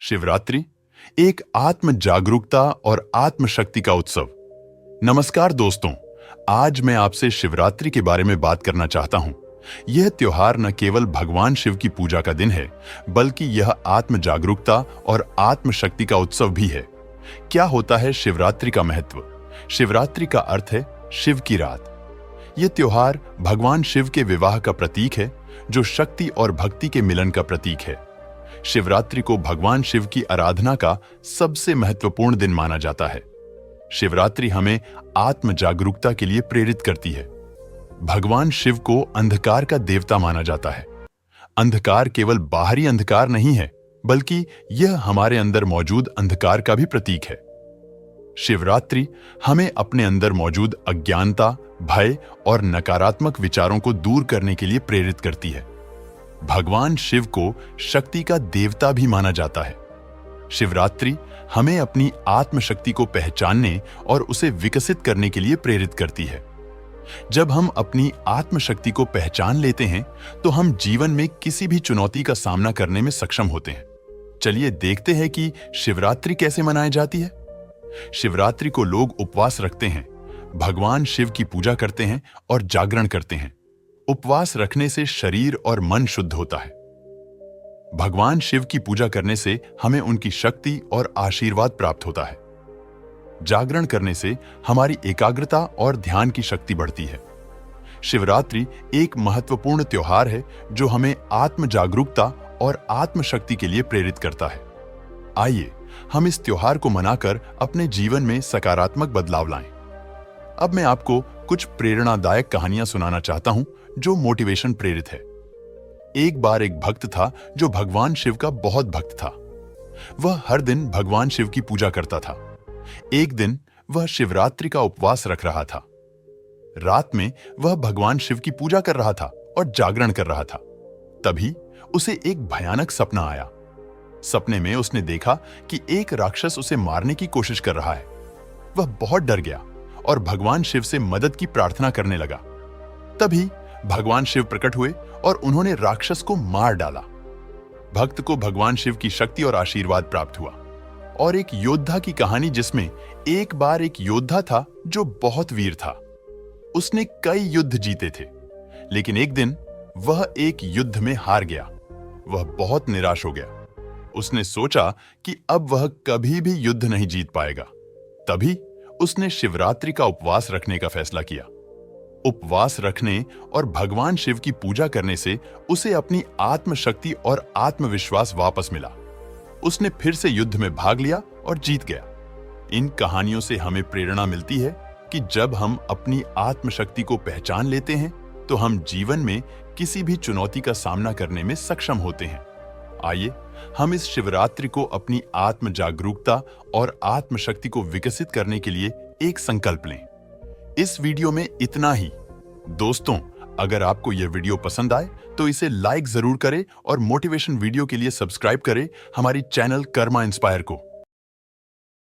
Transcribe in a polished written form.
शिवरात्रि एक आत्म जागरूकता और आत्मशक्ति का उत्सव। नमस्कार दोस्तों, आज मैं आपसे शिवरात्रि के बारे में बात करना चाहता हूं। यह त्योहार न केवल भगवान शिव की पूजा का दिन है, बल्कि यह आत्म जागरूकता और आत्मशक्ति का उत्सव भी है। क्या होता है शिवरात्रि का महत्व? शिवरात्रि का अर्थ है शिव की रात। यह त्योहार भगवान शिव के विवाह का प्रतीक है, जो शक्ति और भक्ति के मिलन का प्रतीक है। शिवरात्रि को भगवान शिव की आराधना का सबसे महत्वपूर्ण दिन माना जाता है। शिवरात्रि हमें आत्म जागरूकता के लिए प्रेरित करती है। भगवान शिव को अंधकार का देवता माना जाता है। अंधकार केवल बाहरी अंधकार नहीं है, बल्कि यह हमारे अंदर मौजूद अंधकार का भी प्रतीक है। शिवरात्रि हमें अपने अंदर मौजूद अज्ञानता, भय और नकारात्मक विचारों को दूर करने के लिए प्रेरित करती है। भगवान शिव को शक्ति का देवता भी माना जाता है। शिवरात्रि हमें अपनी आत्मशक्ति को पहचानने और उसे विकसित करने के लिए प्रेरित करती है। जब हम अपनी आत्मशक्ति को पहचान लेते हैं, तो हम जीवन में किसी भी चुनौती का सामना करने में सक्षम होते हैं। चलिए देखते हैं कि शिवरात्रि कैसे मनाई जाती है। शिवरात्रि को लोग उपवास रखते हैं, भगवान शिव की पूजा करते हैं और जागरण करते हैं। उपवास रखने से शरीर और मन शुद्ध होता है। भगवान शिव की पूजा करने से हमें उनकी शक्ति और आशीर्वाद प्राप्त होता है। जागरण करने से हमारी एकाग्रता और ध्यान की शक्ति बढ़ती है। शिवरात्रि एक महत्वपूर्ण त्योहार है, जो हमें आत्म जागरूकता और आत्मशक्ति के लिए प्रेरित करता है। आइए हम इस त्योहार को मनाकर अपने जीवन में सकारात्मक बदलाव लाएं। अब मैं आपको कुछ प्रेरणादायक कहानियां सुनाना चाहता हूं, जो मोटिवेशन प्रेरित है। एक बार एक भक्त था जो भगवान शिव का बहुत भक्त था। वह हर दिन भगवान शिव की पूजा करता था। एक दिन वह शिवरात्रि का उपवास रख रहा था। रात में वह भगवान शिव की पूजा कर रहा था और जागरण कर रहा था। तभी उसे एक भयानक सपना आया। सपने में उसने देखा कि एक राक्षस उसे मारने की कोशिश कर रहा है। वह बहुत डर गया और भगवान शिव से मदद की प्रार्थना करने लगा। तभी भगवान शिव प्रकट हुए और उन्होंने राक्षस को मार डाला। भक्त को भगवान शिव की शक्ति और आशीर्वाद प्राप्त हुआ। और एक योद्धा की कहानी, जिसमें एक बार एक योद्धा था जो बहुत वीर था। उसने कई युद्ध जीते थे, लेकिन एक दिन वह एक युद्ध में हार गया। वह बहुत निराश हो गया। उसने सोचा कि अब वह कभी भी युद्ध नहीं जीत पाएगा। तभी उसने शिवरात्रि का उपवास रखने का फैसला किया। उपवास रखने और भगवान शिव की पूजा करने से उसे अपनी आत्मशक्ति और आत्मविश्वास वापस मिला। उसने फिर से युद्ध में भाग लिया और जीत गया। इन कहानियों से हमें प्रेरणा मिलती है कि जब हम अपनी आत्मशक्ति को पहचान लेते हैं, तो हम जीवन में किसी भी चुनौती का सामना करने में सक्षम होते हैं। आइए हम इस शिवरात्रि को अपनी आत्म जागरूकता और आत्मशक्ति को विकसित करने के लिए एक संकल्प लें। इस वीडियो में इतना ही। दोस्तों, अगर आपको यह वीडियो पसंद आए तो इसे लाइक जरूर करें और मोटिवेशन वीडियो के लिए सब्सक्राइब करें हमारी चैनल कर्मा इंस्पायर को।